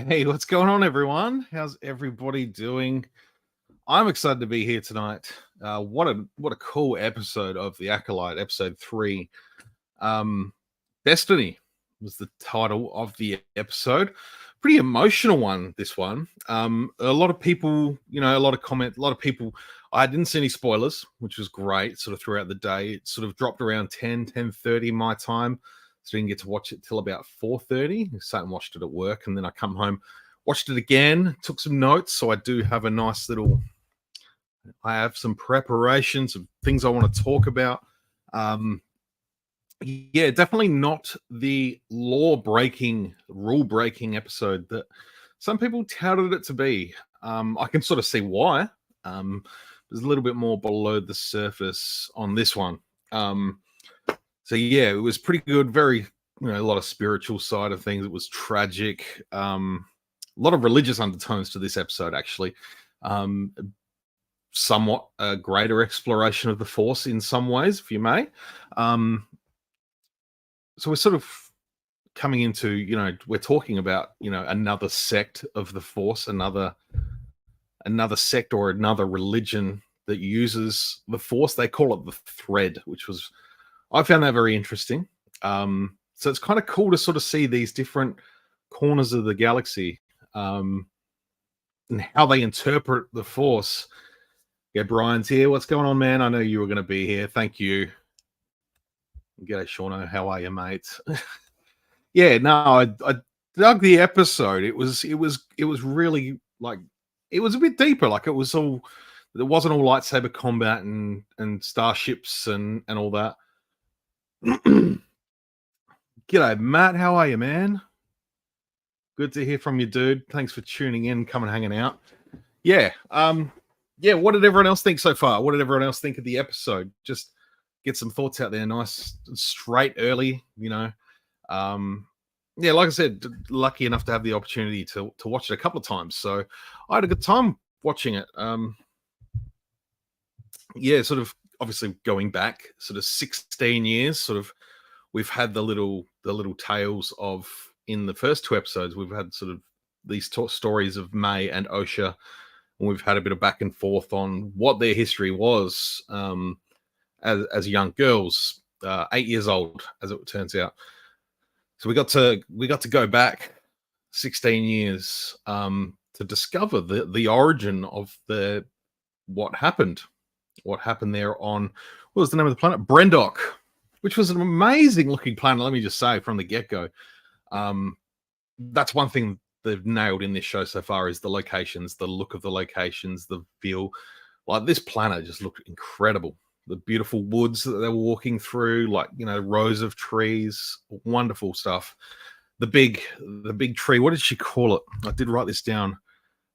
Hey, what's going on, everyone? How's everybody doing? I'm excited to be here tonight. What a cool episode of the Acolyte, episode 3. Destiny was the title of the episode. Pretty emotional one, this one. A lot of people, a lot of comment, a lot of people. I didn't see any spoilers, which was great. Sort of throughout the day, it sort of dropped around 10:30 my time. So I didn't get to watch it till about 4:30. Sat and watched it at work, and then I come home, watched it again, took some notes. So I do have a nice little. I have some preparations of things I want to talk about. Yeah, definitely not the law-breaking, rule-breaking episode that some people touted it to be. I can sort of see why. There's a little bit more below the surface on this one. So yeah, it was pretty good. Very, a lot of spiritual side of things. It was tragic. A lot of religious undertones to this episode, actually. Somewhat a greater exploration of the Force in some ways, if you may. So we're sort of coming into, we're talking about, another sect of the Force, another sect or another religion that uses the Force. They call it the Thread, I found that very interesting. So it's kind of cool to sort of see these different corners of the galaxy and how they interpret the Force. Yeah, Brian's here. What's going on, man? I know you were going to be here. Thank you. G'day, Shauno. How are you, mate? Yeah, no, I dug the episode. It was really like it was a bit deeper. Like it wasn't all lightsaber combat and starships and all that. G'day, Matt. How are you, man? Good to hear from you, dude. Thanks for tuning in, coming hanging out. Yeah. Yeah, what did everyone else think so far? What did everyone else think of the episode? Just get some thoughts out there, nice, straight, early, Yeah, like I said, lucky enough to have the opportunity to watch it a couple of times. So I had a good time watching it. Yeah, sort of obviously going back sort of 16 years, sort of we've had the little tales of, in the first 2 episodes, we've had sort of these stories of May and Osha, and we've had a bit of back and forth on what their history was as young girls, 8 years old, as it turns out. So we got to go back 16 years to discover the origin of what happened there on, what was the name of the planet? Brendok, which was an amazing looking planet. Let me just say from the get-go. That's one thing they've nailed in this show so far is the locations, the look of the locations, the feel. Like this planet just looked incredible. The beautiful woods that they were walking through, like, rows of trees, wonderful stuff. The big tree, what did she call it? I did write this down.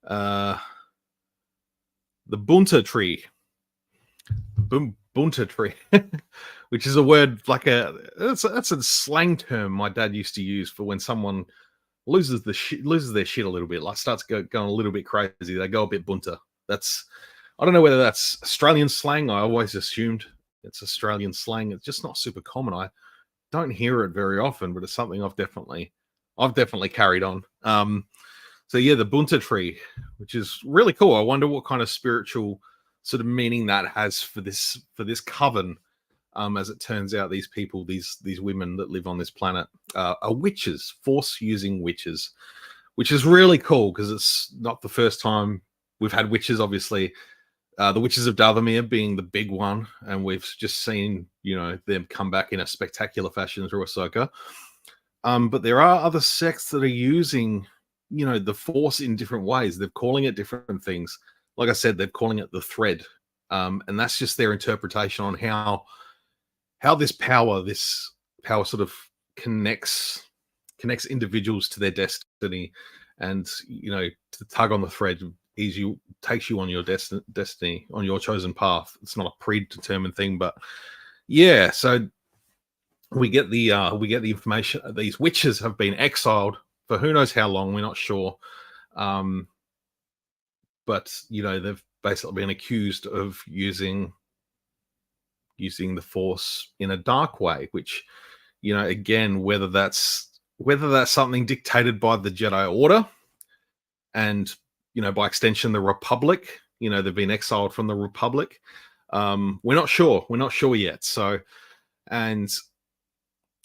The bunta tree. Bunta tree, which is a word like that's a slang term my dad used to use for when someone loses their shit a little bit, like starts going a little bit crazy. They go a bit bunta. I don't know whether that's Australian slang. I always assumed it's Australian slang. It's just not super common. I don't hear it very often, but it's something I've definitely carried on. So yeah, the bunta tree, which is really cool. I wonder what kind of spiritual sort of meaning that has for this coven. As it turns out, these people, these women that live on this planet, are witches, Force-using witches, which is really cool because it's not the first time we've had witches. Obviously, the Witches of Dathomir being the big one, and we've just seen, them come back in a spectacular fashion through Ahsoka. But there are other sects that are using, the Force in different ways. They're calling it different things. Like I said, they're calling it the Thread, and that's just their interpretation on how this power sort of connects individuals to their destiny, and to tug on the thread takes you on your destiny, on your chosen path. It's not a predetermined thing, but yeah. So we get the information that these witches have been exiled for who knows how long. We're not sure, but they've basically been accused of using the Force in a dark way, which, again, whether that's something dictated by the Jedi Order, and by extension, the Republic. They've been exiled from the Republic. We're not sure. We're not sure yet. So, and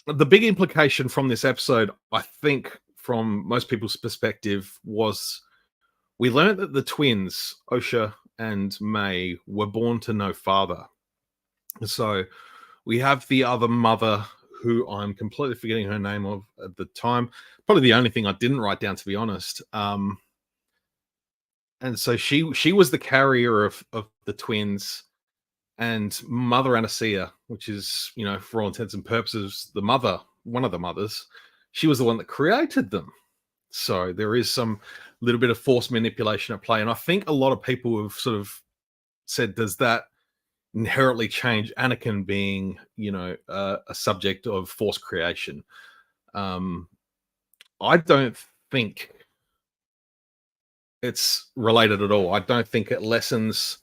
the big implication from this episode, I think, from most people's perspective, was we learned that the twins, Osha and May, were born to no father. So we have the other mother, who I'm completely forgetting her name of at the time. Probably the only thing I didn't write down, to be honest. And so she was the carrier of the twins, and Mother Anastasia, which is, for all intents and purposes, the mother, one of the mothers, she was the one that created them. So there is some little bit of force manipulation at play. And I think a lot of people have sort of said, does that inherently change Anakin being, a subject of force creation? I don't think it's related at all. I don't think it lessens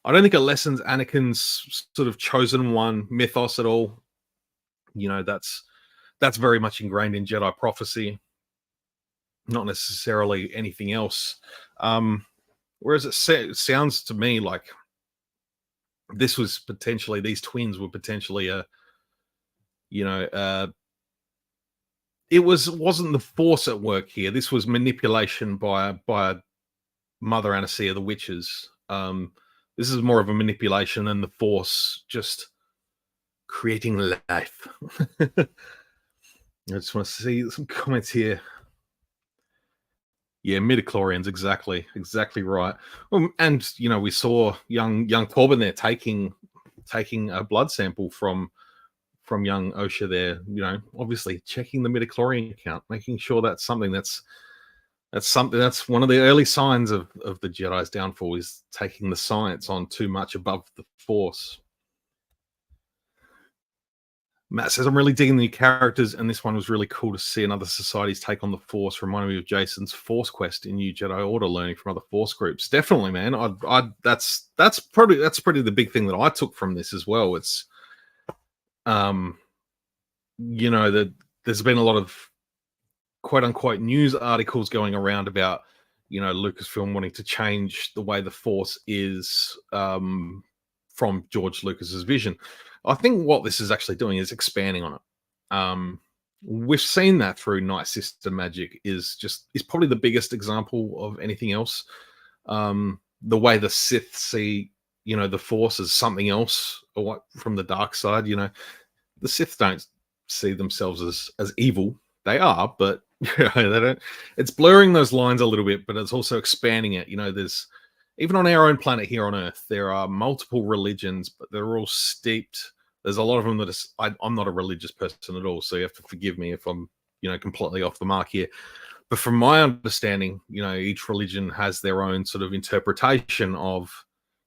Anakin's sort of chosen one mythos at all. That's very much ingrained in Jedi prophecy, not necessarily anything else. Whereas it sounds to me like these twins were potentially it wasn't the force at work here. This was manipulation by Mother Anastasia, the witches. This is more of a manipulation than the force just creating life. I just want to see some comments here. Yeah, midichlorians, exactly right. And we saw young Corbin there taking a blood sample from young Osha there. Obviously checking the midichlorian count, making sure that's something that's one of the early signs of the Jedi's downfall, is taking the science on too much above the Force. Matt says, I'm really digging the new characters, and this one was really cool to see another society's take on the Force. Reminded me of Jason's Force Quest in New Jedi Order, learning from other Force groups. Definitely, man. That's probably the big thing that I took from this as well. It's that there's been a lot of quote unquote news articles going around about Lucasfilm wanting to change the way the Force is from George Lucas's vision. I think what this is actually doing is expanding on it. We've seen that through Night Sister magic is probably the biggest example of anything else. The way the Sith see the Force as something else, or what, from the dark side. The Sith don't see themselves as evil. They are, but they don't. It's blurring those lines a little bit, but it's also expanding it. There's, even on our own planet here on Earth, there are multiple religions, but they're all steeped. There's a lot of them that I'm not a religious person at all, so you have to forgive me if I'm completely off the mark here. But from my understanding, each religion has their own sort of interpretation of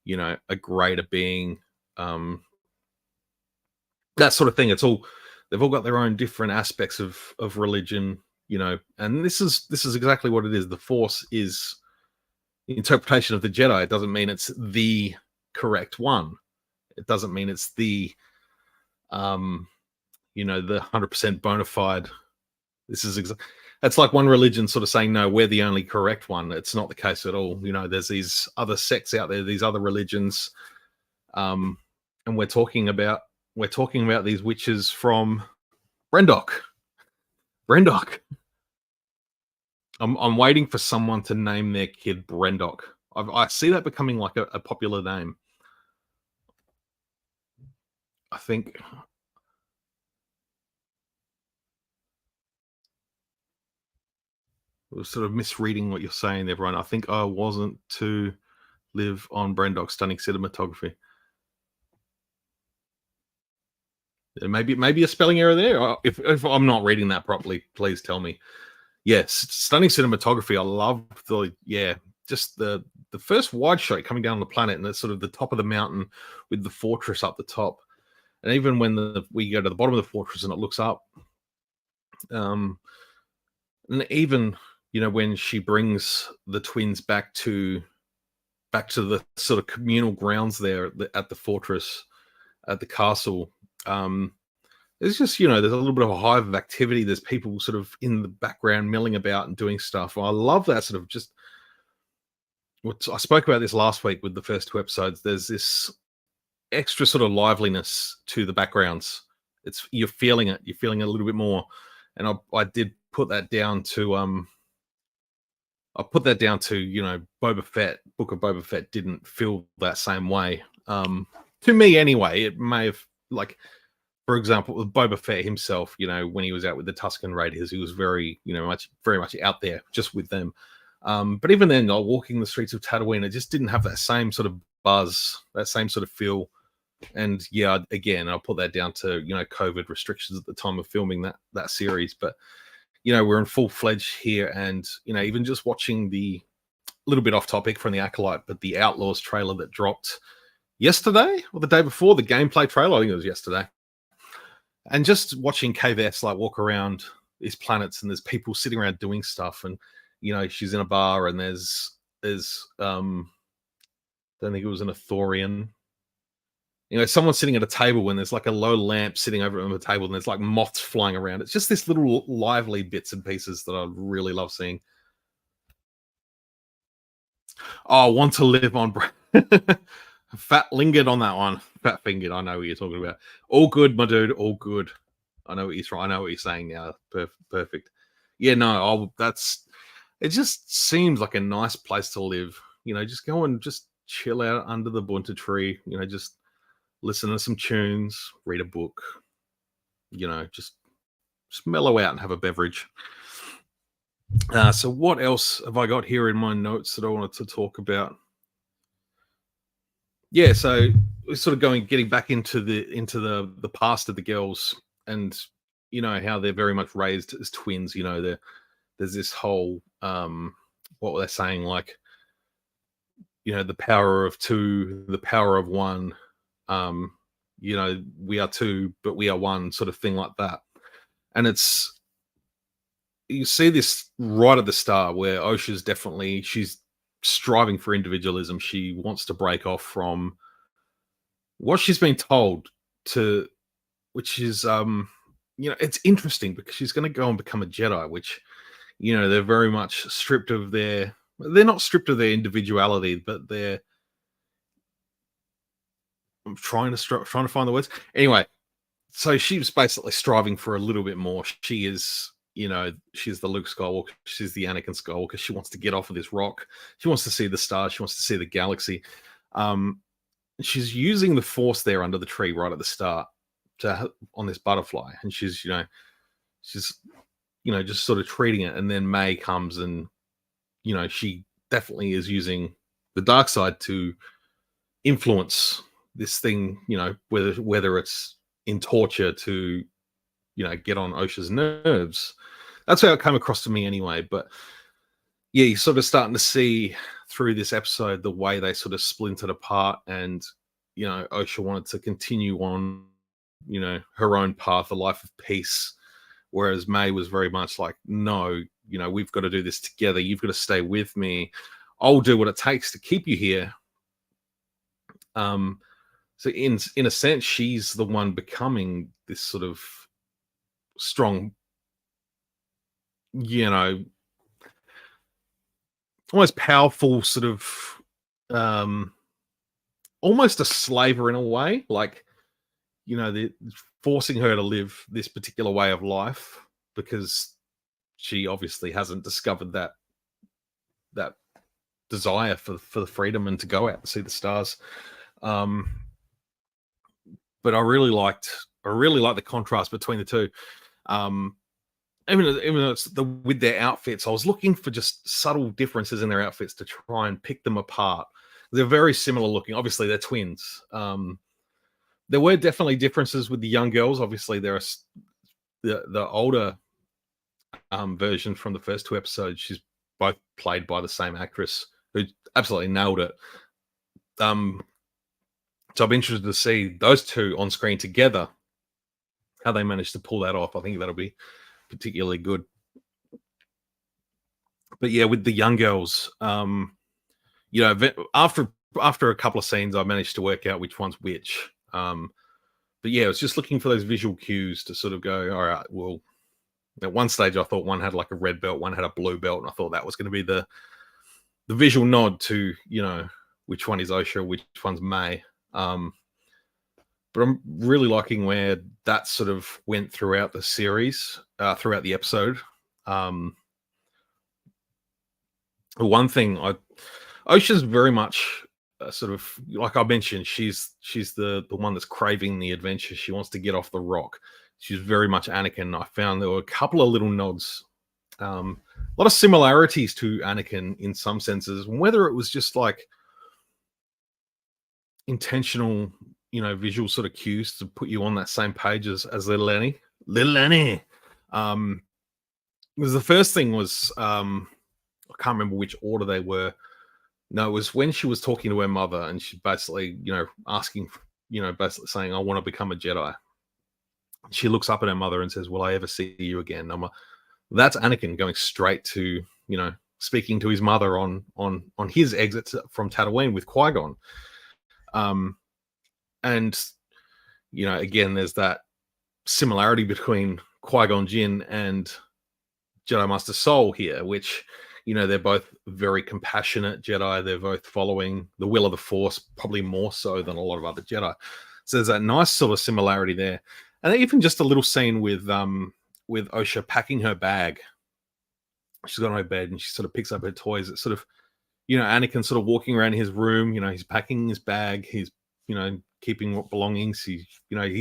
a greater being, that sort of thing. They've all got their own different aspects of religion, and this is exactly what it is. The Force is the interpretation of the Jedi. It doesn't mean it's the correct one. It doesn't mean it's the the 100% bona fide. It's like one religion sort of saying, no, we're the only correct one. It's not the case at all. There's these other sects out there, these other religions, and we're talking about these witches from Brendok. I'm waiting for someone to name their kid Brendok. I see that becoming like a popular name. I think I was sort of misreading what you're saying there, Brian. I think I wasn't to live on Brendok's stunning cinematography. There maybe a spelling error there. If I'm not reading that properly, please tell me. Yes, stunning cinematography. I love just the first wide shot coming down on the planet, and it's sort of the top of the mountain with the fortress up the top. And even when we go to the bottom of the fortress and it looks up, and even when she brings the twins back to the sort of communal grounds there at the fortress, at the castle, It's just, you know, there's a little bit of a hive of activity. There's people sort of in the background milling about and doing stuff. I love that sort of just what I spoke about this last week with the first two episodes. There's this extra sort of liveliness to the backgrounds. It's you're feeling it. You're feeling it a little bit more. And I did put that down to you know, Boba Fett. Book of Boba Fett didn't feel that same way. To me anyway. It may have, like, for example, with Boba Fett himself, you know, when he was out with the Tusken Raiders, he was very, you know, very much out there just with them. But even then, walking the streets of Tatooine, it just didn't have that same sort of buzz, that same sort of feel. And yeah, again, I'll put that down to, you know, COVID restrictions at the time of filming that series. But you know, we're in full fledged here, and you know, even just watching the little bit off topic from the Acolyte, but the Outlaws trailer that dropped yesterday or the day before, the gameplay trailer, I think it was yesterday. And just watching KVS like walk around these planets, and there's people sitting around doing stuff, and you know, she's in a bar, and there's don't think it was an Athorian. You know, someone sitting at a table when there's like a low lamp sitting over on the table, and there's like moths flying around. It's just this little lively bits and pieces that I really love seeing. Oh, want to live on. Fat lingered on that one. Fat fingered. I know what you're talking about. All good, my dude. All good. I know what you're trying. I know what you're saying now. Perfect. Yeah, no. That's. It just seems like a nice place to live. You know, just go and just chill out under the bunta tree. You know, just listen to some tunes, read a book. You know, just mellow out and have a beverage. So what else have I got here in my notes that I wanted to talk about? Yeah, so we're sort of getting back into the past of the girls, and you know how they're very much raised as twins. You know, there's this whole what were they saying, like, you know, the power of two, the power of one. You know, we are two, but we are one, sort of thing like that. And it's you see this right at the start where she's striving for individualism. She wants to break off from what she's been told to, which is you know, it's interesting because she's going to go and become a Jedi, which, you know, they're very much they're not stripped of their individuality, but I'm trying to find the words. Anyway, so she's basically striving for a little bit more. She is, you know, she's the Luke Skywalker. She's the Anakin Skywalker. She wants to get off of this rock. She wants to see the stars. She wants to see the galaxy. She's using the Force there under the tree right at the start on this butterfly, and she's just sort of treating it. And then May comes, and you know, she definitely is using the dark side to influence this thing. You know, whether it's in torture to, you know, get on Osha's nerves. That's how it came across to me anyway. But yeah, you're sort of starting to see through this episode the way they sort of splintered apart, and you know, Osha wanted to continue on, you know, her own path, a life of peace, whereas May was very much like, no, you know, we've got to do this together. You've got to stay with me. I'll do what it takes to keep you here. So in a sense, she's the one becoming this sort of strong, you know, almost powerful sort of almost a slaver in a way, like, you know, they're forcing her to live this particular way of life because she obviously hasn't discovered that desire for the freedom and to go out and see the stars. But I really liked the contrast between the two. Even though it's with their outfits, I was looking for just subtle differences in their outfits to try and pick them apart. They're very similar looking. Obviously, they're twins. There were definitely differences with the young girls. Obviously, there are the older version from the first two episodes. She's both played by the same actress who absolutely nailed it. So I'm interested to see those two on screen together, how they managed to pull that off. I think that'll be particularly good. But yeah, with the young girls, you know, after a couple of scenes, I managed to work out which one's which. but yeah, I was just looking for those visual cues to sort of go, all right, well, at one stage I thought one had like a red belt, one had a blue belt, and I thought that was going to be the visual nod to, which one is Osha, which one's May. But I'm really liking where that sort of went throughout the series, throughout the episode. One thing Osha's very much sort of, like I mentioned, she's the one that's craving the adventure. She wants to get off the rock. She's very much Anakin. I found there were a couple of little nods, a lot of similarities to Anakin in some senses, whether it was just like intentional, visual sort of cues to put you on that same page as little Lenny. Little Lenny. Because the first thing was, I can't remember which order they were. No, it was when she was talking to her mother and she basically, asking, basically saying, I want to become a Jedi. She looks up at her mother and says, will I ever see you again? That's Anakin going straight to, speaking to his mother on his exit from Tatooine with Qui-Gon. And, again, there's that similarity between Qui-Gon Jinn and Jedi Master Soul here, which, they're both very compassionate Jedi. They're both following the will of the Force, probably more so than a lot of other Jedi. So there's that nice sort of similarity there. And even just a little scene with Osha packing her bag. She's got on her bed and she sort of picks up her toys. It's sort of, Anakin sort of walking around his room. He's packing his bag. He's, keeping what belongings. He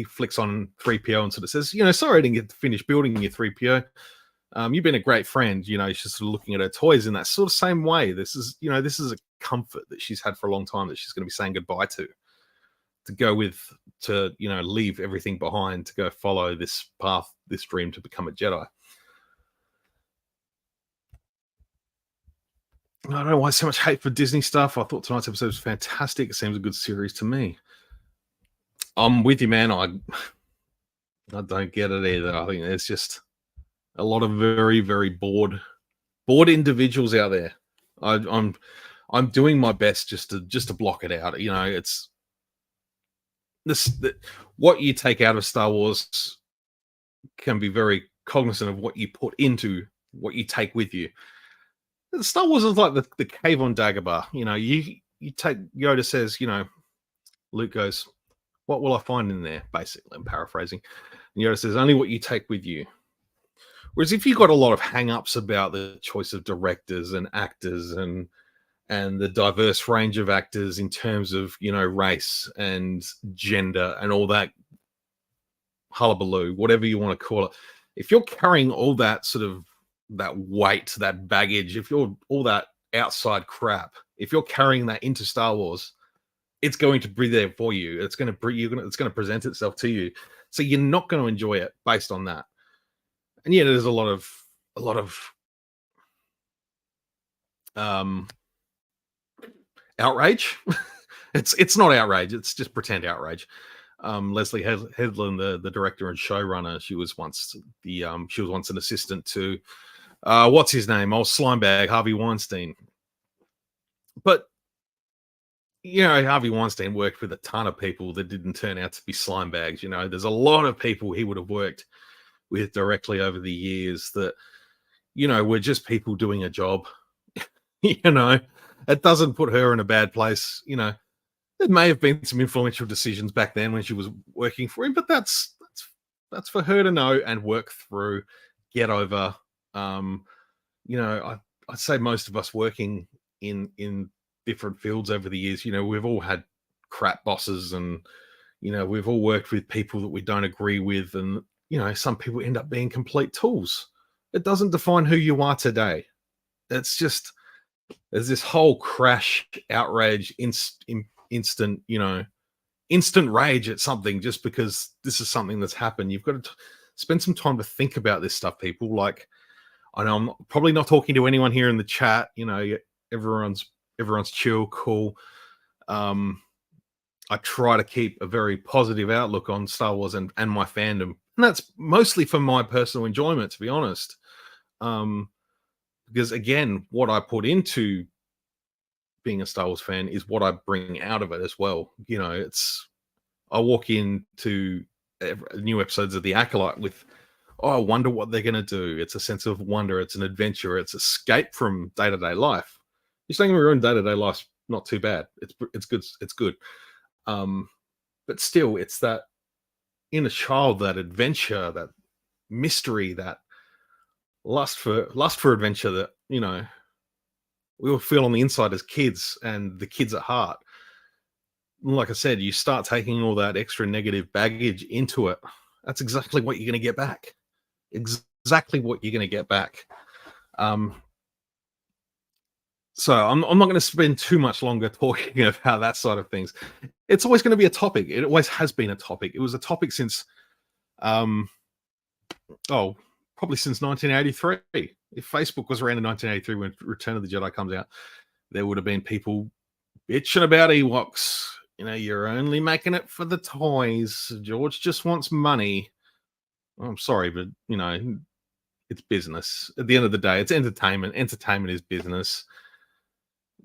flicks on 3PO and sort of says, sorry I didn't get to finish building your 3PO. You've been a great friend. She's just sort of looking at her toys in that sort of same way. This is a comfort that she's had for a long time that she's going to be saying goodbye to leave everything behind, to go follow this path, this dream to become a Jedi. I don't know why so much hate for Disney stuff. I thought tonight's episode was fantastic. It seems a good series to me. I'm with you, man. I don't get it either. I think there's just a lot of very, very bored individuals out there. I'm doing my best just to block it out. It's what you take out of Star Wars can be very cognizant of what you put into what you take with you. Star Wars is like the cave on Dagobah. You take, Yoda says, Luke goes, what will I find in there? Basically, I'm paraphrasing. And Yoda says, only what you take with you. Whereas if you've got a lot of hang-ups about the choice of directors and actors and the diverse range of actors in terms of, race and gender and all that hullabaloo, whatever you want to call it, if you're carrying all that sort of that weight, that baggage, if you're all that outside crap, if you're carrying that into Star Wars, it's going to be there for you. It's going to present itself to you. So you're not going to enjoy it based on that. And yeah, there's a lot of outrage. It's not outrage. It's just pretend outrage. Leslie Headland, the director and showrunner, she was once an assistant to what's his name? Old Slimebag, Harvey Weinstein. But Harvey Weinstein worked with a ton of people that didn't turn out to be slimebags. There's a lot of people he would have worked with directly over the years that, were just people doing a job. It doesn't put her in a bad place. There may have been some influential decisions back then when she was working for him, but that's for her to know and work through, get over. I'd say most of us working in different fields over the years, we've all had crap bosses and, we've all worked with people that we don't agree with. And, some people end up being complete tools. It doesn't define who you are today. It's just, there's this whole crash, outrage, instant rage at something just because this is something that's happened. You've got to spend some time to think about this stuff, people. Like, I know I'm probably not talking to anyone here in the chat. Everyone's chill, cool. I try to keep a very positive outlook on Star Wars and my fandom. And that's mostly for my personal enjoyment, to be honest. Because again, what I put into being a Star Wars fan is what I bring out of it as well. I walk into new episodes of the Acolyte with, oh, I wonder what they're going to do. It's a sense of wonder. It's an adventure. It's escape from day to day life. You're saying your own day to day life's not too bad. It's good. It's good. But still, it's that inner child, that adventure, that mystery, that lust for adventure that we all feel on the inside as kids, and the kids at heart. Like I said, you start taking all that extra negative baggage into it. That's exactly what you're going to get back. Exactly what you're going to get back. So I'm not going to spend too much longer talking about that side of things. It's always going to be a topic. It always has been a topic. It was a topic since, probably since 1983. If Facebook was around in 1983 when Return of the Jedi comes out, there would have been people bitching about Ewoks. You're only making it for the toys. George just wants money. Well, I'm sorry, but it's business. At the end of the day, it's entertainment. Entertainment is business.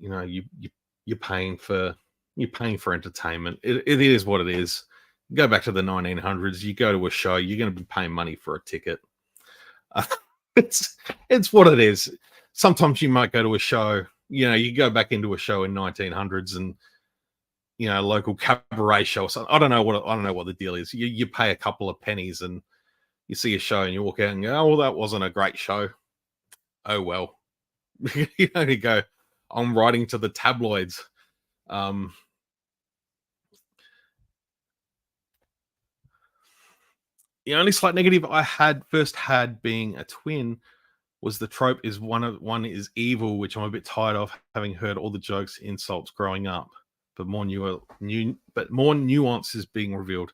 You're paying for entertainment. It is what it is. Go back to the 1900s. You go to a show, you're going to be paying money for a ticket. It's what it is. Sometimes you might go to a show. You go back into a show in 1900s and local cabaret show or something. I don't know what the deal is. You pay a couple of pennies and you see a show and you walk out and go, oh, well, that wasn't a great show. Oh well. You go, I'm writing to the tabloids. The only slight negative I first had being a twin was the trope is one is evil, which I'm a bit tired of, having heard all the jokes, insults growing up, but more nuance is being revealed.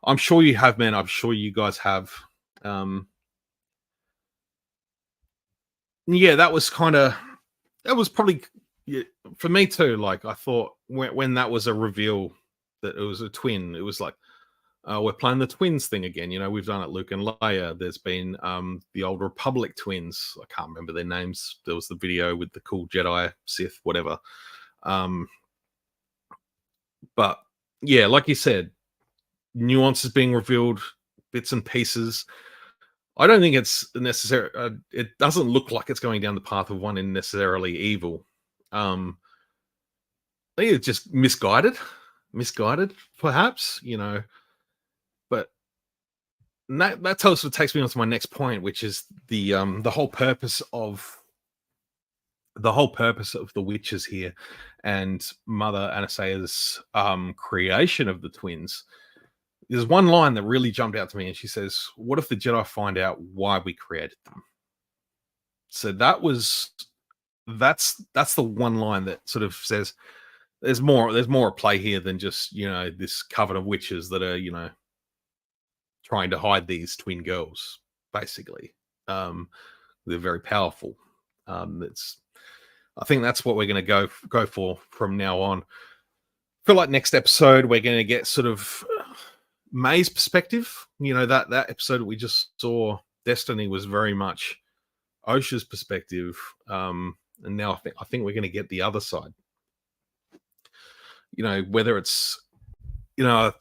I'm sure you have, man. I'm sure you guys have. Yeah, that was probably for me too. Like, I thought when that was a reveal that it was a twin, it was like, we're playing the twins thing again. We've done it, Luke and Leia. There's been the old Republic twins. I can't remember their names. There was the video with the cool Jedi, Sith, whatever. But yeah, like you said, nuances being revealed, bits and pieces. I don't think it's necessary. It doesn't look like it's going down the path of one in necessarily evil. I think it's just misguided, perhaps. But that takes me on to my next point, which is the whole purpose of the witches here, and Mother Anastasia's creation of the twins. There's one line that really jumped out to me, and she says, "What if the Jedi find out why we created them?" So that's the one line that sort of says there's more at play here than just this coven of witches that are trying to hide these twin girls. Basically, they're very powerful. I think that's what we're going to go for from now on. I feel like next episode we're going to get sort of May's perspective. That episode that we just saw, Destiny, was very much Osha's perspective, and now I think we're going to get the other side. Whether it's I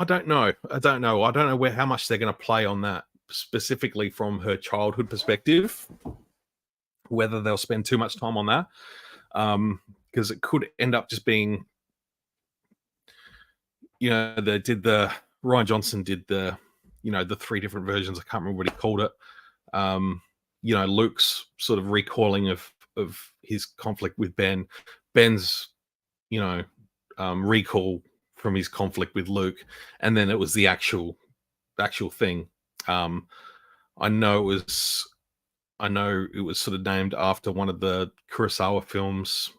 don't know. I don't know how much they're going to play on that, specifically from her childhood perspective. Whether they'll spend too much time on that, because it could end up just being, Ryan Johnson did the three different versions. I can't remember what he called it. Luke's sort of recoiling of his conflict with Ben, Ben's recall from his conflict with Luke, and then it was the actual thing. I know it was sort of named after one of the Kurosawa films.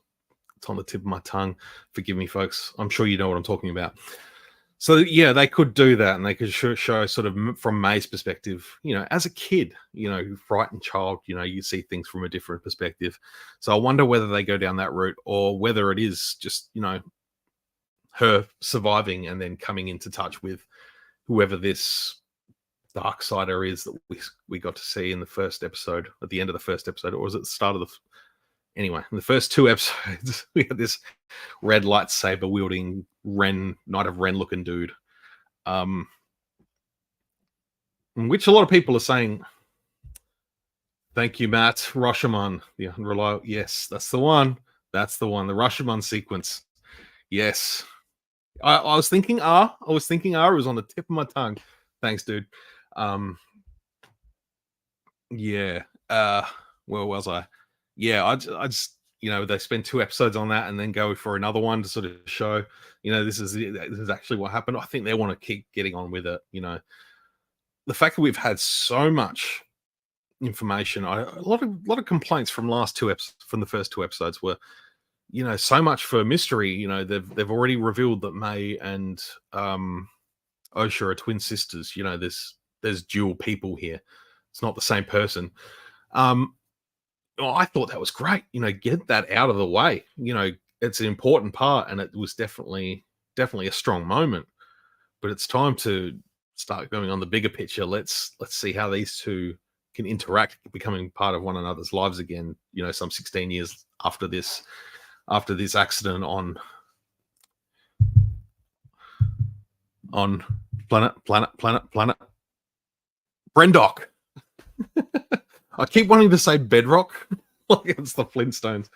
It's on the tip of my tongue. Forgive me, folks. I'm sure you know what I'm talking about. So yeah, they could do that, and they could show sort of from May's perspective, as a kid, frightened child, you see things from a different perspective. So I wonder whether they go down that route, or whether it is just, her surviving and then coming into touch with whoever this dark sider is that we got to see in the first episode, at the end of the first episode, or was it the start of anyway, in the first two episodes, we had this red lightsaber wielding Knight of Ren looking dude. which a lot of people are saying, thank you, Matt. Rashomon, the unreliable. Yes, that's the one. That's the one. The Rashomon sequence. Yes. I was thinking R. I was thinking R. It was on the tip of my tongue. Thanks, dude. Yeah. Where was I? Yeah, I just they spend 2 episodes on that and then go for another one to sort of show, this is actually what happened. I think they want to keep getting on with it. The fact that we've had so much information, a lot of complaints from from the first 2 episodes were, so much for mystery. They've already revealed that May and Osha are twin sisters. There's dual people here. It's not the same person. I thought that was great. Get that out of the way. It's an important part, and it was definitely a strong moment. But it's time to start going on the bigger picture. Let's see how these two can interact, becoming part of one another's lives again. Some 16 years after this accident on planet Brendock. I keep wanting to say Bedrock, like it's the Flintstones.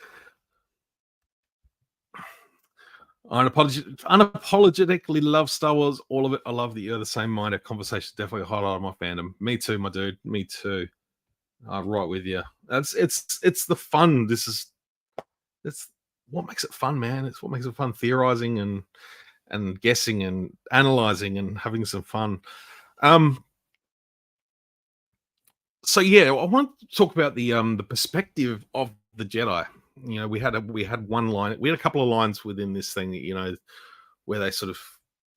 I unapologetically love Star Wars, all of it. I love that you're the same mind. Our conversation is definitely a highlight of my fandom. Me too, my dude. Me too. I'm right with you. It's the fun. It's what makes it fun, man. It's what makes it fun. Theorizing and guessing and analyzing and having some fun. So yeah, I want to talk about the perspective of the Jedi. We had one line, we had a couple of lines within this thing, where they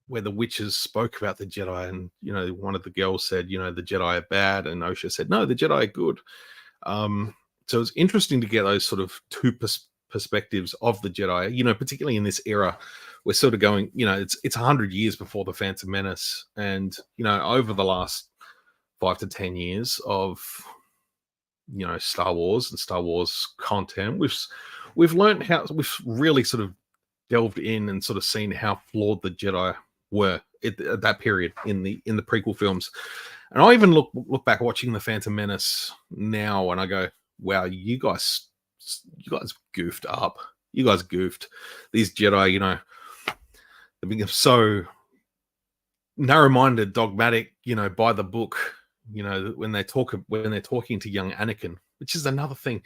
where the witches spoke about the Jedi, and one of the girls said, the Jedi are bad, and Osha said, no, the Jedi are good. So it's interesting to get those sort of 2 perspectives of the Jedi. Particularly in this era, we're sort of going, it's 100 years before the Phantom Menace, and over the last 5 to 10 years of Star Wars and Star Wars content, we've learned how, we've really sort of delved in and sort of seen how flawed the Jedi were at that period in the prequel films. And I even look back watching the Phantom Menace now, and I go, wow, you guys goofed up. You guys goofed. These Jedi, they become so narrow-minded, dogmatic, by the book. When they're talking to young Anakin, which is another thing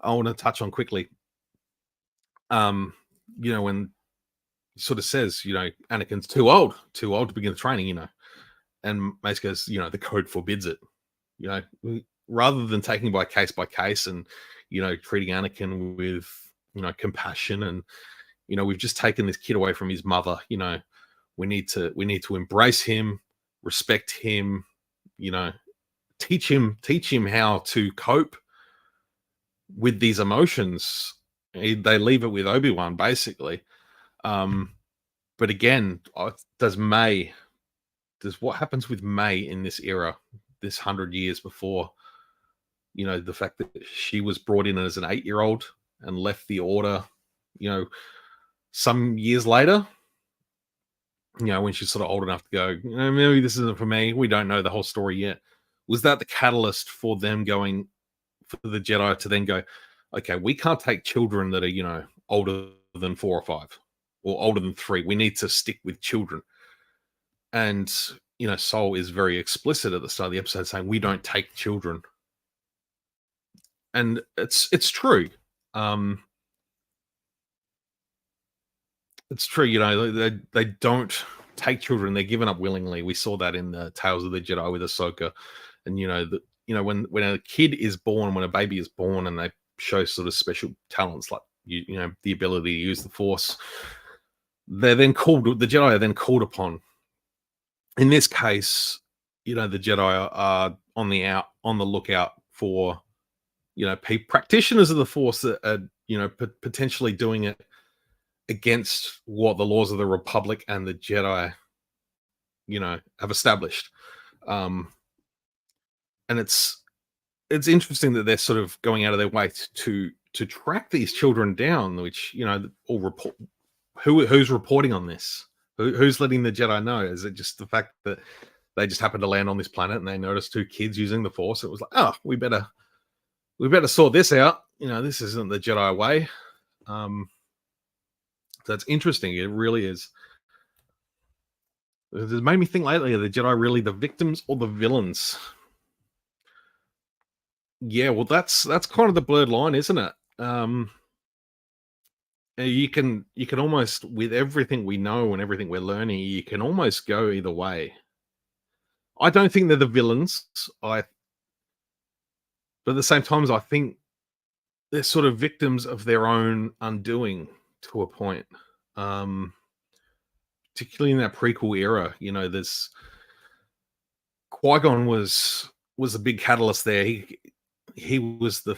I want to touch on quickly. When he sort of says, Anakin's too old to begin training, and Mace goes, the code forbids it. Rather than taking by case and treating Anakin with compassion, and we've just taken this kid away from his mother. We need to embrace him, respect him, teach him how to cope with these emotions. They leave it with Obi-Wan, basically. But again, does what happens with May in this era, this 100 years before, the fact that she was brought in as an 8-year-old and left the order, some years later, when she's sort of old enough to go, maybe this isn't for me. We don't know the whole story yet. Was that the catalyst for them going, for the Jedi to then go, okay, we can't take children that are, older than 4 or 5 or older than 3. We need to stick with children. And, Sol is very explicit at the start of the episode saying, we don't take children. And it's true. It's true, they don't take children. They're given up willingly. We saw that in the Tales of the Jedi with Ahsoka. And, when a kid is born, when a baby is born and they show sort of special talents, like, the ability to use the Force, the Jedi are then called upon. In this case, the Jedi are on the lookout for, practitioners of the Force that are, potentially doing it against what the laws of the Republic and the Jedi, have established. And it's interesting that they're sort of going out of their way to track these children down, which, all report. Who's reporting on this? Who's letting the Jedi know? Is it just the fact that they just happened to land on this planet and they noticed two kids using the Force. It was like, oh, we better sort this out. This isn't the Jedi way. So it's interesting. It really is. It's made me think lately: are the Jedi really the victims or the villains? Yeah, well, that's kind of the blurred line, isn't it? You can almost, with everything we know and everything we're learning, you can almost go either way. I don't think they're the villains. But at the same time, I think they're sort of victims of their own undoing to a point. Um, Particularly in that prequel era, there's Qui-Gon was a big catalyst there. He was the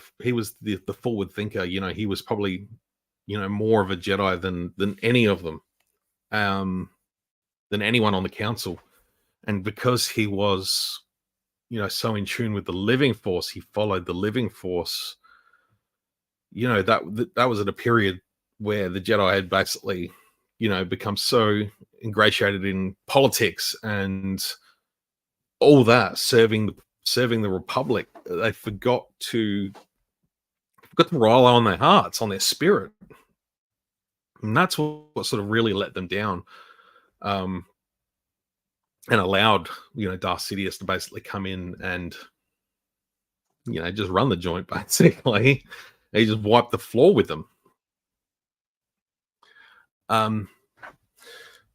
forward thinker. He was probably more of a Jedi than any of them, um, than anyone on the council. And because he was so in tune with the living force, he followed the living force. That was at a period where the Jedi had basically become so ingratiated in politics and all that, serving the Republic. They forgot to rely on their hearts, on their spirit, and that's what sort of really let them down, and allowed Darth Sidious to basically come in and just run the joint. Basically, he just wiped the floor with them.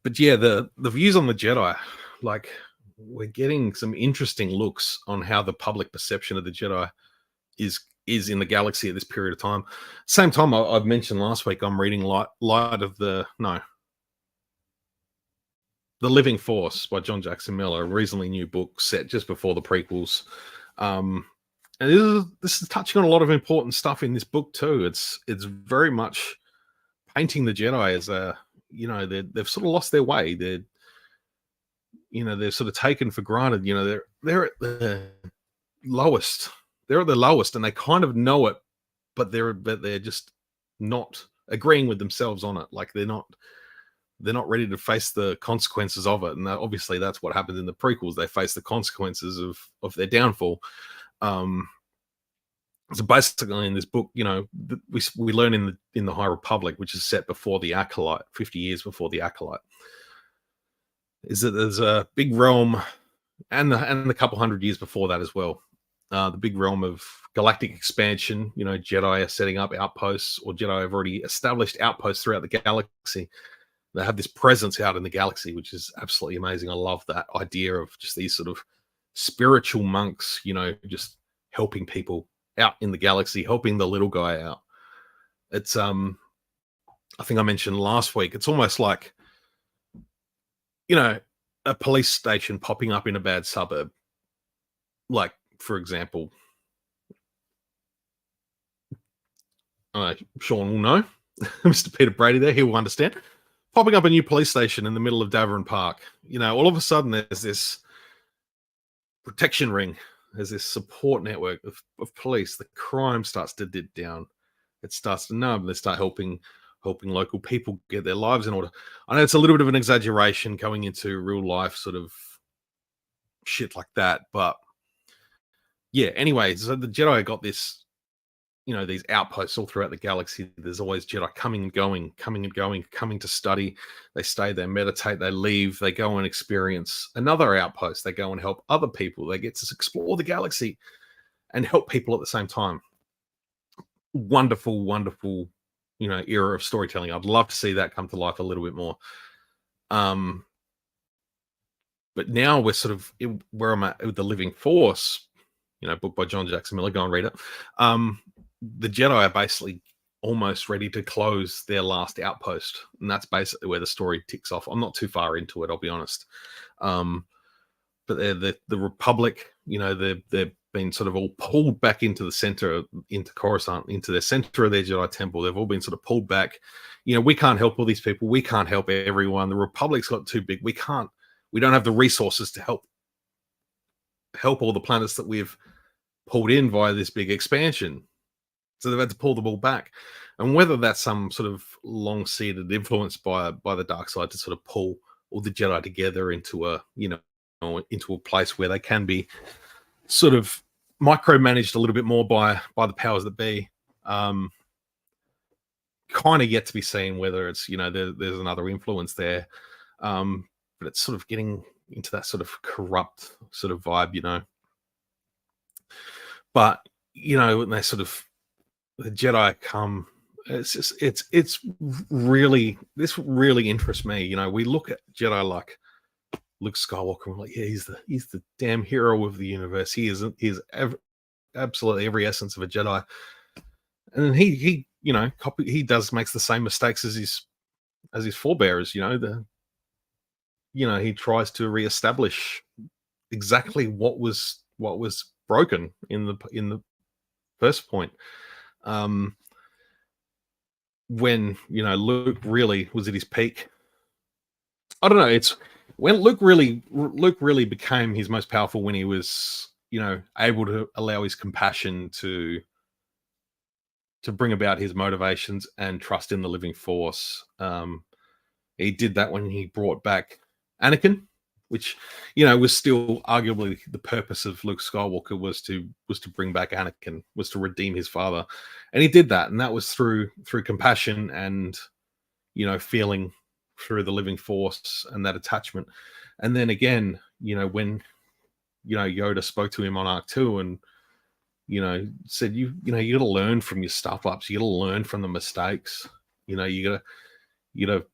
But yeah, the views on the Jedi, like, we're getting some interesting looks on how the public perception of the Jedi is in the galaxy at this period of time. Same time, I've mentioned last week, I'm reading Light of the Living Force by John Jackson Miller, a reasonably new book set just before the prequels. And this is touching on a lot of important stuff in this book too. It's very much painting the Jedi as they've sort of lost their way. They're sort of taken for granted. They're at the lowest. They're at the lowest, and they kind of know it, but they're just not agreeing with themselves on it. Like, they're not ready to face the consequences of it. And obviously that's what happens in the prequels. They face the consequences of their downfall. So basically in this book, we learn in the High Republic, which is set before the Acolyte, 50 years before the Acolyte, is that there's a big realm, and the couple hundred years before that as well. The big realm of galactic expansion. Jedi are setting up outposts, or Jedi have already established outposts throughout the galaxy. They have this presence out in the galaxy, which is absolutely amazing. I love that idea of just these sort of spiritual monks, just helping people out in the galaxy, helping the little guy out. It's I think I mentioned last week, it's almost like a police station popping up in a bad suburb. Like, for example, Sean will know. Mr. Peter Brady there, he will understand. Popping up a new police station in the middle of Davern Park. All of a sudden there's this protection ring. There's this support network of police. The crime starts to dip down. It starts to numb. They start helping local people get their lives in order. I know it's a little bit of an exaggeration going into real life sort of shit like that, but yeah. Anyway, so the Jedi got this, these outposts all throughout the galaxy. There's always Jedi coming and going, coming to study. They stay there, meditate, they leave, they go and experience another outpost. They go and help other people. They get to explore the galaxy and help people at the same time. Wonderful, wonderful, era of storytelling. I'd love to see that come to life a little bit more. But now we're sort of where I'm at with the Living Force, book by John Jackson Miller. Go and read it. The Jedi are basically almost ready to close their last outpost, and that's basically where the story ticks off. I'm not too far into it, I'll be honest. But they're the Republic. They've been sort of all pulled back into the center, into Coruscant, into the center of their Jedi temple. They've all been sort of pulled back. We can't help all these people. We can't help everyone. The Republic's got too big. We don't have the resources to help all the planets that we've pulled in via this big expansion. So they've had to pull them all back. And whether that's some sort of long-seated influence by the dark side to sort of pull all the Jedi together into a into a place where they can be sort of micromanaged a little bit more by the powers that be. Kind of yet to be seen whether it's there's another influence there, but it's sort of getting into that sort of corrupt sort of vibe. But when they sort of the Jedi come, it's just it's really this really interests me. We look at Jedi like Luke Skywalker, and we're like, yeah, he's the damn hero of the universe. He is absolutely every essence of a Jedi. And then he does makes the same mistakes as his forebearers. He tries to reestablish exactly what was broken in the first point. When Luke really was at his peak. I don't know. It's when Luke really became his most powerful when he was able to allow his compassion to bring about his motivations and trust in the living force. He did that when he brought back Anakin, which was still arguably the purpose of Luke Skywalker was to bring back Anakin, was to redeem his father, and he did that, and that was through compassion and feeling through the living force and that attachment. And then again, when Yoda spoke to him on Arc 2 and said you got to learn from your stuff ups, you got to learn from the mistakes, you got to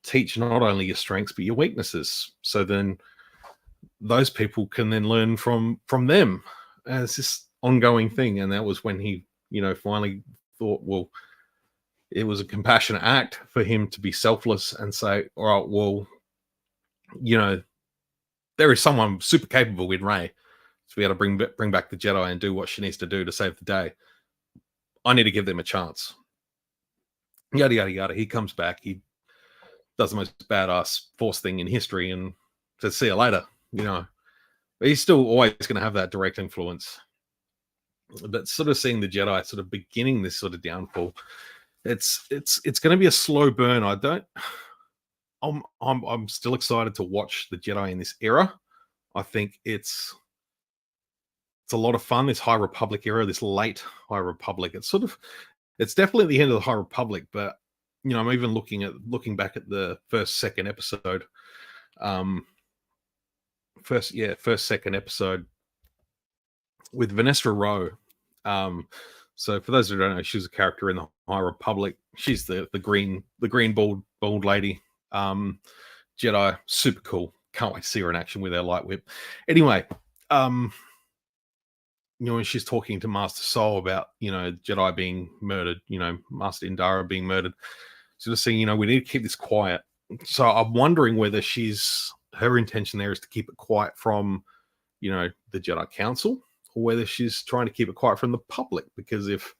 teach not only your strengths but your weaknesses, so then those people can then learn from them. And it's this ongoing thing. And that was when he finally thought, well, it was a compassionate act for him to be selfless and say, all right, well, there is someone super capable in Rey to be able to bring back the Jedi and do what she needs to do to save the day. I need to give them a chance. Yada, yada, yada. He comes back. He does the most badass Force thing in history and says, see you later, But he's still always going to have that direct influence. But sort of seeing the Jedi sort of beginning this sort of downfall, it's going to be a slow burn. I'm still excited to watch the Jedi in this era. I think it's a lot of fun, this High Republic era, this late High Republic. It's definitely the end of the High Republic, but I'm even looking back at the second episode. Second episode with Vanessa Rowe. So for those who don't know, she's a character in the High Republic. She's the green bald lady. Jedi, super cool. Can't wait to see her in action with her light whip. Anyway, when she's talking to Master Soul about, Jedi being murdered, Master Indara being murdered, sort of saying, we need to keep this quiet. So I'm wondering whether her intention there is to keep it quiet from, the Jedi Council, or whether she's trying to keep it quiet from the public, because if,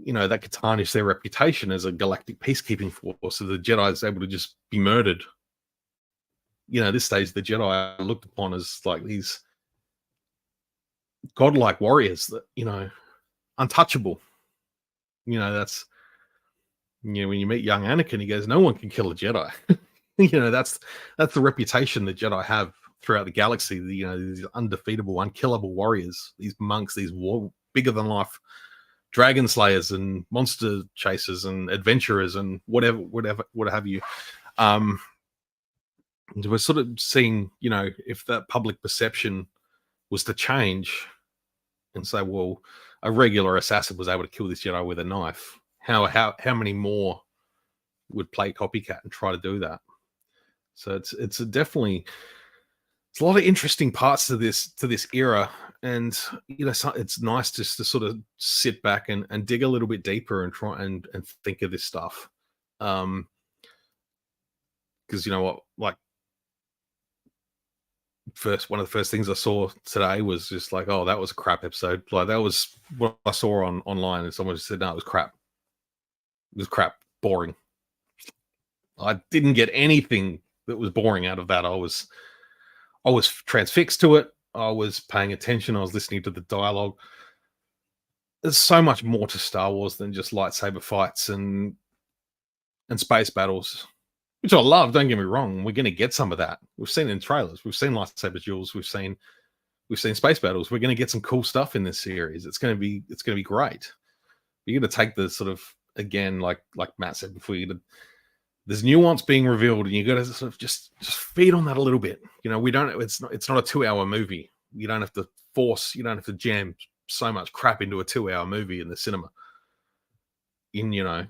that could tarnish their reputation as a galactic peacekeeping force, so the Jedi is able to just be murdered. This stage, the Jedi are looked upon as like these godlike warriors that, untouchable. That's, when you meet young Anakin, he goes, no one can kill a Jedi. That's the reputation that Jedi have throughout the galaxy. These undefeatable, unkillable warriors, these monks, these bigger than life dragon slayers and monster chasers and adventurers and whatever have you. We're sort of seeing, if that public perception was to change and say, well, a regular assassin was able to kill this Jedi with a knife, how many more would play copycat and try to do that? So it's definitely a lot of interesting parts to this era, and it's nice just to sort of sit back and dig a little bit deeper and try and think of this stuff, because like one of the first things I saw today was just like, oh, that was a crap episode. Like, that was what I saw online, and someone just said, no, it was crap. It was crap, boring. I didn't get anything that was boring out of that. I was transfixed to it. I was paying attention. I was listening to the dialogue. There's so much more to Star Wars than just lightsaber fights and space battles. which I love. Don't get me wrong. We're going to get some of that. We've seen it in trailers. We've seen lightsaber duels. We've seen space battles. We're going to get some cool stuff in this series. It's going to be great. You're going to take the sort of, again, like Matt said before, there's nuance being revealed, and you got to sort of just feed on that a little bit. We don't. It's not a 2-hour movie. You don't have to jam so much crap into a 2-hour movie in the cinema. You've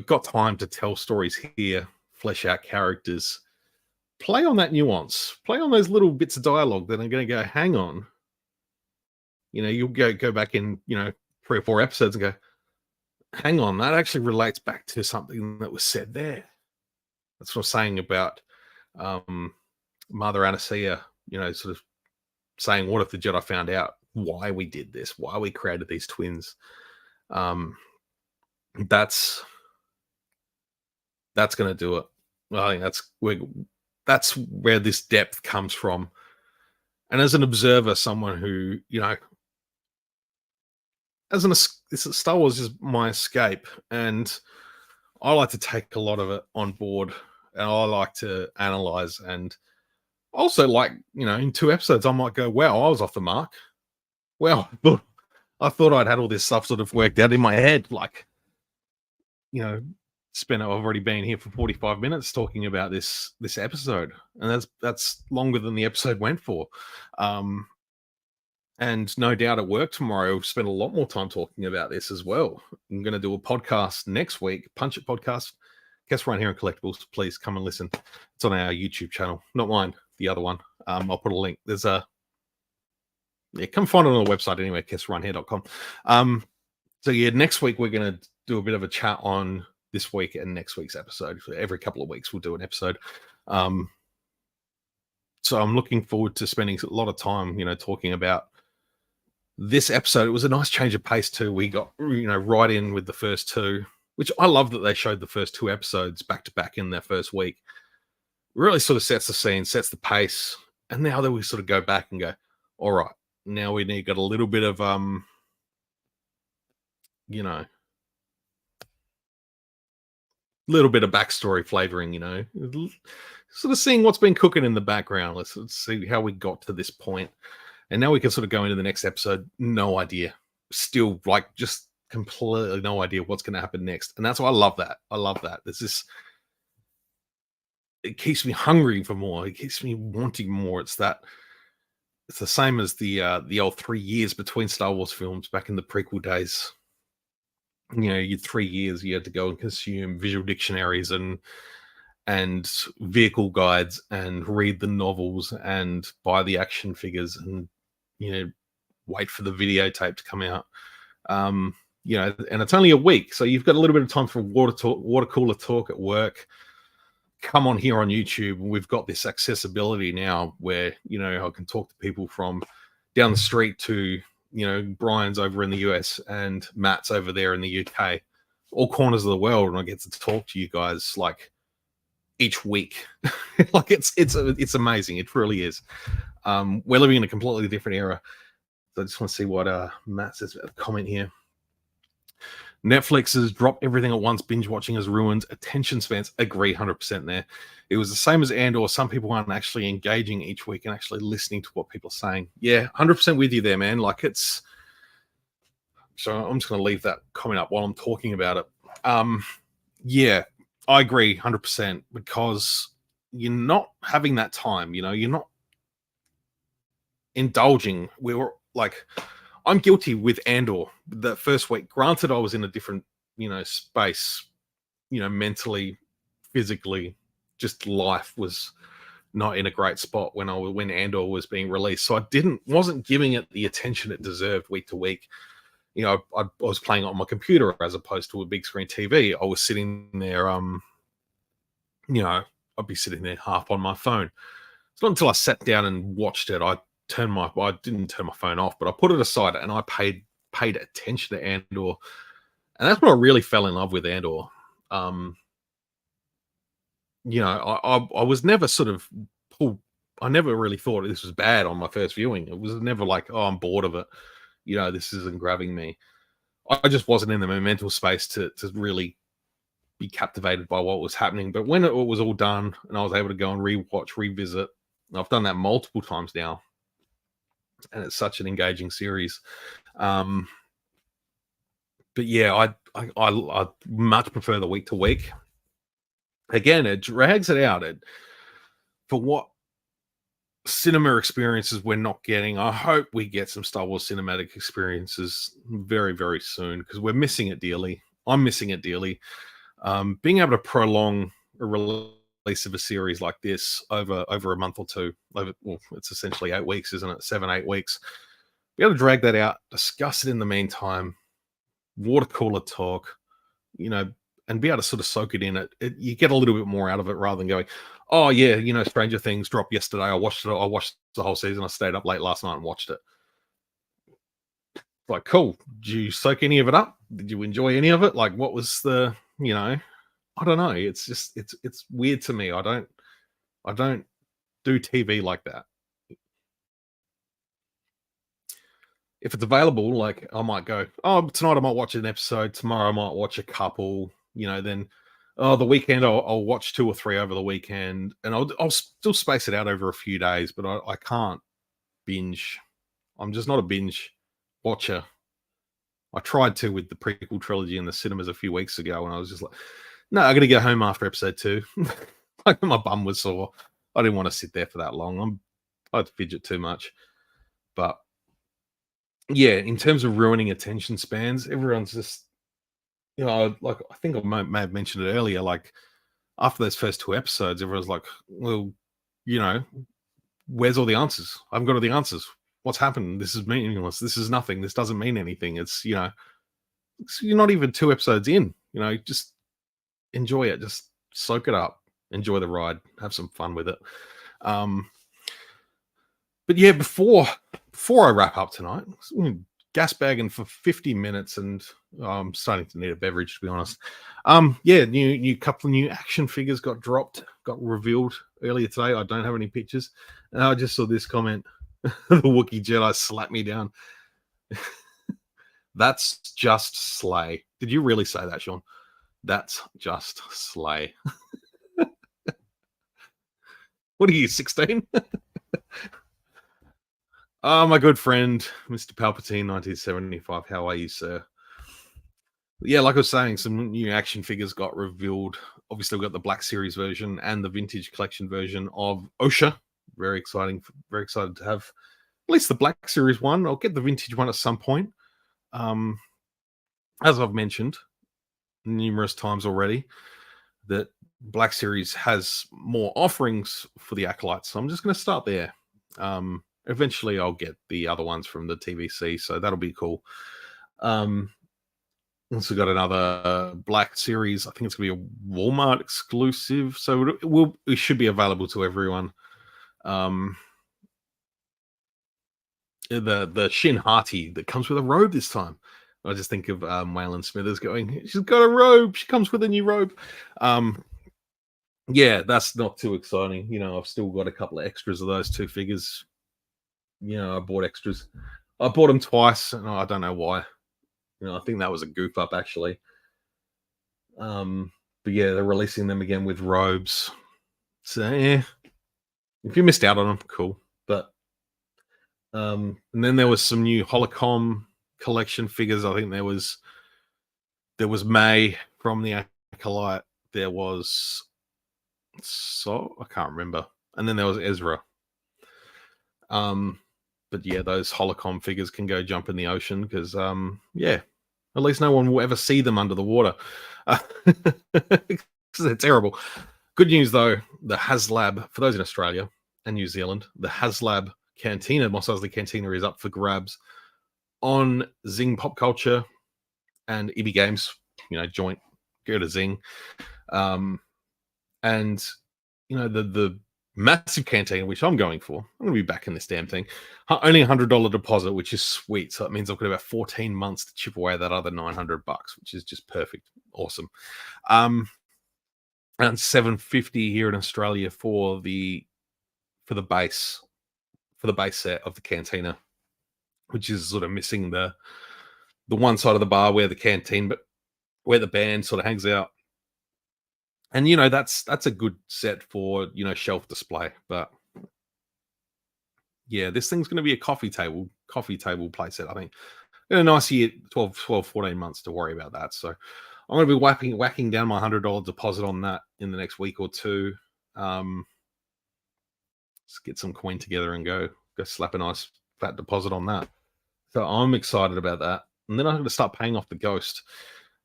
got time to tell stories here, flesh out characters, play on that nuance, play on those little bits of dialogue that are going to go, hang on. You'll go back in, 3 or 4 episodes and go, hang on, that actually relates back to something that was said there. That's what I'm saying about Mother Anastasia, sort of saying, what if the Jedi found out why we did this, why we created these twins? That's going to do it. I think that's where this depth comes from. And as an observer, someone who, Star Wars is my escape, and I like to take a lot of it on board, and I like to analyze, and also, like, in 2 episodes, I might go, wow, I was off the mark. Well, I thought I'd had all this stuff sort of worked out in my head. Like, I've already been here for 45 minutes talking about this episode, and that's longer than the episode went for. And no doubt at work tomorrow, we'll spend a lot more time talking about this as well. I'm going to do a podcast next week, Punch It podcast. Guess right here in Collectibles. Please come and listen. It's on our YouTube channel, not mine, the other one. I'll put a link. Come find it on the website anyway, guessrunhere.com. So yeah, next week we're going to do a bit of a chat on this week and next week's episode. Every couple of weeks we'll do an episode. So I'm looking forward to spending a lot of time, talking about this episode. It was a nice change of pace too. We got, right in with the first 2, which I love that they showed the first 2 episodes back to back in their first week. Really sort of sets the scene, sets the pace. And now that we sort of go back and go, all right, now we got a little bit of, little bit of backstory flavoring, sort of seeing what's been cooking in the background. Let's see how we got to this point. And now we can sort of go into the next episode. No idea. Still, like, just completely no idea what's going to happen next. And that's why I love that. It keeps me hungry for more. It keeps me wanting more. It's the same as the old 3 years between Star Wars films back in the prequel days. You 3 years you had to go and consume visual dictionaries and vehicle guides and read the novels and buy the action figures and wait for the videotape to come out. And it's only a week, so you've got a little bit of time for water cooler talk at work. Come on here on YouTube, and we've got this accessibility now where I can talk to people from down the street to Brian's over in the US and Matt's over there in the UK, all corners of the world, and I get to talk to you guys like each week. Like it's amazing. It really is. We're living in a completely different era. So I just want to see what Matt says about the comment here. Netflix has dropped everything at once. Binge watching has ruined attention spans. Agree 100% there. It was the same as Andor. Some people aren't actually engaging each week and actually listening to what people are saying. Yeah, 100% with you there, man. Like it's... So I'm just going to leave that comment up while I'm talking about it. Yeah, I agree 100% because you're not having that time. You're not indulging. We were like... I'm guilty with Andor the first week. Granted, I was in a different, space, mentally, physically, just life was not in a great spot when Andor was being released. So I wasn't giving it the attention it deserved week to week. I was playing it on my computer as opposed to a big screen TV. I was sitting there, I'd be sitting there half on my phone. It's not until I sat down and watched it, I didn't turn my phone off, but I put it aside and I paid attention to Andor, and that's when I really fell in love with Andor. I was never sort of pulled. I never really thought this was bad on my first viewing. It was never like, oh, I'm bored of it. This isn't grabbing me. I just wasn't in the mental space to really be captivated by what was happening. But when it was all done and I was able to go and rewatch, revisit, I've done that multiple times now, and it's such an engaging series. Um, but yeah, I much prefer the week to week. Again, it drags it out. For what cinema experiences we're not getting, I hope we get some Star Wars cinematic experiences very, very soon because we're missing it dearly. I'm missing it dearly. Being able to prolong a release of a series like this over a month or two, it's essentially 8 weeks, isn't it? 7, 8 weeks. Be able to drag that out, discuss it in the meantime, water cooler talk, you know, and be able to sort of soak it in. You get a little bit more out of it rather than going, oh yeah, Stranger Things dropped yesterday. I watched it. I watched the whole season. I stayed up late last night and watched it. Like, cool. Did you soak any of it up? Did you enjoy any of it? Like, what was I don't know. It's just it's weird to me. I don't do TV like that. If it's available, like I might go, oh, tonight I might watch an episode. Tomorrow I might watch a couple. Then the weekend I'll watch 2 or 3 over the weekend, and I'll still space it out over a few days. But I can't binge. I'm just not a binge watcher. I tried to with the prequel trilogy in the cinemas a few weeks ago, and I was just like, no, I got to get home after episode 2. Like my bum was sore. I didn't want to sit there for that long. I'd fidget too much. But yeah, in terms of ruining attention spans, everyone's just, like I think I may have mentioned it earlier. Like after those first 2 episodes, everyone's like, well, you know, where's all the answers? I haven't got all the answers. What's happened? This is meaningless. This is nothing. This doesn't mean anything. You're not even 2 episodes in. Just enjoy it. Just soak it up. Enjoy the ride. Have some fun with it. But yeah, before I wrap up tonight, gas bagging for 50 minutes, and I'm starting to need a beverage, to be honest. Yeah, new couple of new action figures got revealed earlier today. I don't have any pictures, and I just saw this comment. The Wookiee Jedi slapped me down. That's just slay. Did you really say that, Sean? That's just slay. What are you, 16? My good friend, Mr. Palpatine, 1975. How are you, sir? Yeah, like I was saying, some new action figures got revealed. Obviously, we've got the Black Series version and the Vintage Collection version of Osha. Very exciting. Very excited to have at least the Black Series one. I'll get the Vintage one at some point. As I've mentioned numerous times already, that Black Series has more offerings for the Acolytes. So I'm just going to start there. Eventually, I'll get the other ones from the TVC, so that'll be cool. Also got another Black Series. I think it's going to be a Walmart exclusive, so it should be available to everyone. The Shin Hati that comes with a robe this time. I just think of Waylon Smithers going, she's got a robe. She comes with a new robe. Yeah, that's not too exciting. I've still got a couple of extras of those 2 figures. I bought extras. I bought them twice, and I don't know why. I think that was a goof up, actually. But yeah, they're releasing them again with robes. So yeah, if you missed out on them, cool. But and then there was some new Holocom collection figures. I think there was May from the Acolyte. There was I can't remember. And then there was Ezra. But yeah, those Holocom figures can go jump in the ocean because yeah, at least no one will ever see them under the water. They're terrible. Good news though, the HasLab, for those in Australia and New Zealand, the HasLab Cantina, Mos Eisley Cantina, is up for grabs on Zing Pop Culture and EB Games, joint, go to Zing. And the massive canteen, which I'm going for. I'm going to be back in this damn thing. Only $100 deposit, which is sweet. So that means I've got about 14 months to chip away that other $900, which is just perfect. Awesome. Around $750 here in Australia for the base set of the cantina, which is sort of missing the one side of the bar where the band sort of hangs out. And that's a good set for shelf display. But yeah, this thing's going to be a coffee table playset. I think in a nice year, 14 months to worry about that. So I'm going to be whacking down my $100 deposit on that in the next week or two. Let's get some coin together and go slap a nice fat deposit on that. So I'm excited about that. And then I'm going to start paying off the Ghost.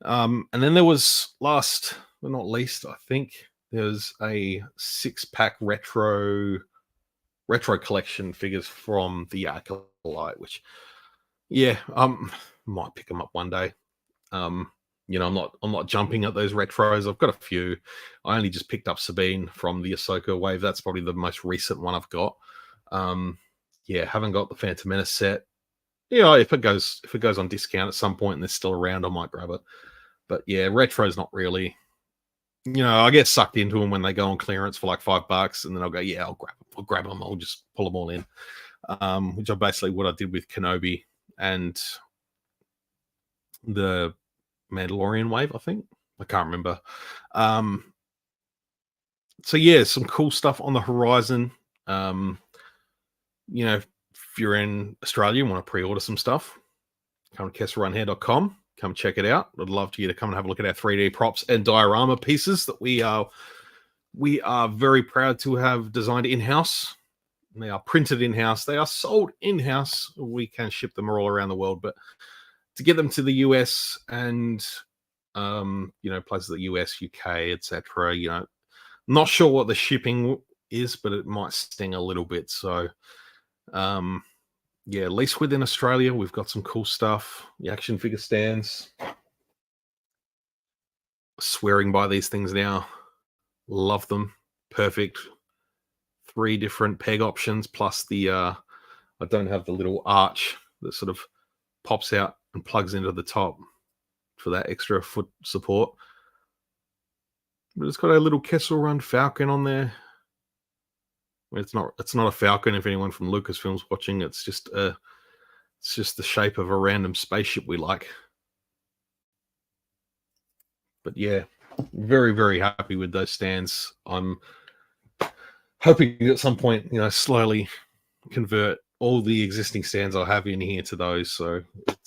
And then there was last but not least, I think there's a 6-pack retro collection figures from the Aco-Light, which yeah, might pick them up one day. I'm not jumping at those retros. I've got a few. I only just picked up Sabine from the Ahsoka wave. That's probably the most recent one I've got. Yeah, haven't got the Phantom Menace set. If it goes on discount at some point and they're still around, I might grab it. But yeah, retro's not really. I get sucked into them when they go on clearance for like $5, and then I'll go, yeah, I'll grab them. I'll just pull them all in. Which is basically what I did with Kenobi and the Mandalorian wave, I think. I can't remember. So yeah, some cool stuff on the horizon. If you're in Australia and want to pre-order some stuff, come to kesselrunhair.com. Come check it out. I'd love you to come and have a look at our 3D props and diorama pieces that we are very proud to have designed in-house. They are printed in-house. They are sold in-house. We can ship them all around the world, but to get them to the US and places like US, UK, etc. Not sure what the shipping is, but it might sting a little bit. So, at least within Australia, we've got some cool stuff. The action figure stands. Swearing by these things now. Love them. Perfect. 3 different peg options, plus the I don't have the little arch that sort of pops out and plugs into the top for that extra foot support. But it's got a little Kessel Run Falcon on there. It's not a Falcon if anyone from Lucasfilm's watching. It's just the shape of a random spaceship we like. But yeah, very, very happy with those stands. I'm hoping at some point, slowly convert all the existing stands I have in here to those. So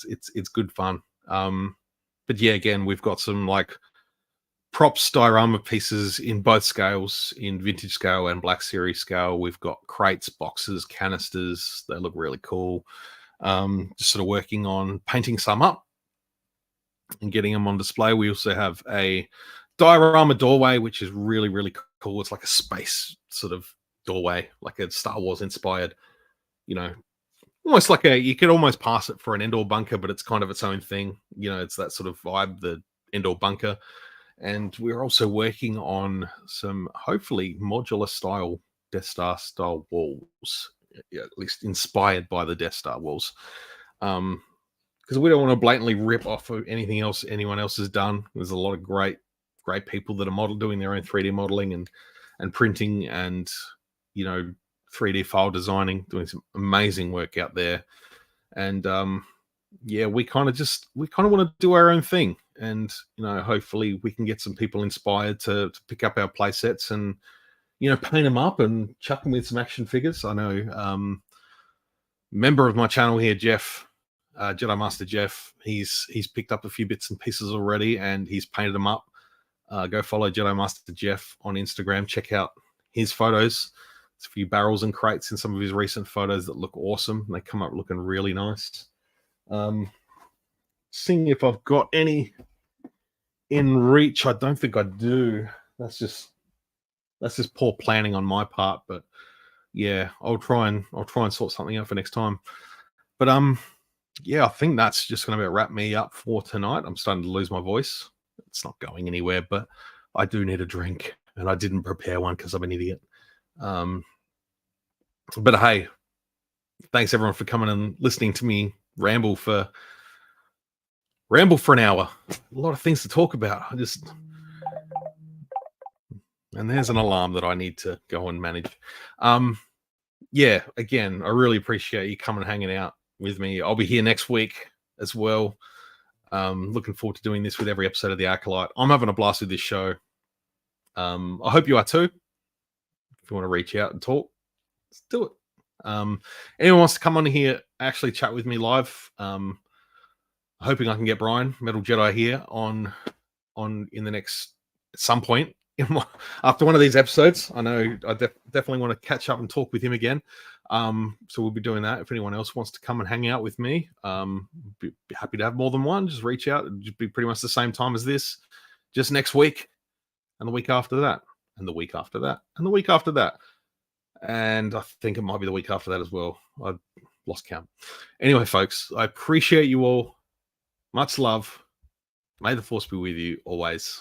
it's good fun. But yeah, again, we've got some like props diorama pieces in both scales, in vintage scale and Black Series scale. We've got crates, boxes, canisters. They look really cool. Just sort of working on painting some up and getting them on display. We also have a diorama doorway, which is really, really cool. It's like a space sort of doorway, like a Star Wars inspired, almost like you could almost pass it for an Endor bunker, but it's kind of its own thing. It's that sort of vibe, the Endor bunker. And we're also working on some hopefully modular style Death Star style walls, at least inspired by the Death Star walls. Because we don't want to blatantly rip off of anything else anyone else has done. There's a lot of great people that are doing their own 3D modeling and printing and 3D file designing, doing some amazing work out there. And we kind of want to do our own thing. And hopefully we can get some people inspired to pick up our play sets and paint them up and chuck them with some action figures. I know member of my channel here, Jeff, Jedi Master Jeff, he's picked up a few bits and pieces already and he's painted them up. Go follow Jedi Master Jeff on Instagram. Check out his photos. There's a few barrels and crates in some of his recent photos that look awesome. They come up looking really nice. Seeing if I've got any in reach. I don't think I do. That's just poor planning on my part. But yeah, I'll try and sort something out for next time. But I think that's just going to wrap me up for tonight. I'm starting to lose my voice. It's not going anywhere, but I do need a drink, and I didn't prepare one because I'm an idiot. But hey, thanks everyone for coming and listening to me ramble for an hour. A lot of things to talk about. And there's an alarm that I need to go and manage. Again, I really appreciate you coming and hanging out with me. I'll be here next week as well. Looking forward to doing this with every episode of the Acolyte. I'm having a blast with this show. I hope you are too. If you want to reach out and talk, let's do it. Anyone wants to come on here, actually chat with me live? Hoping I can get Brian Metal Jedi here on in the next at some point after one of these episodes. I know I definitely want to catch up and talk with him again. So we'll be doing that. If anyone else wants to come and hang out with me, be happy to have more than one. Just reach out. It'll just be pretty much the same time as this, just next week, and the week after that, and the week after that, and the week after that. And I think it might be the week after that as well. I've lost count. Anyway, folks, I appreciate you all. Much love. May the force be with you always.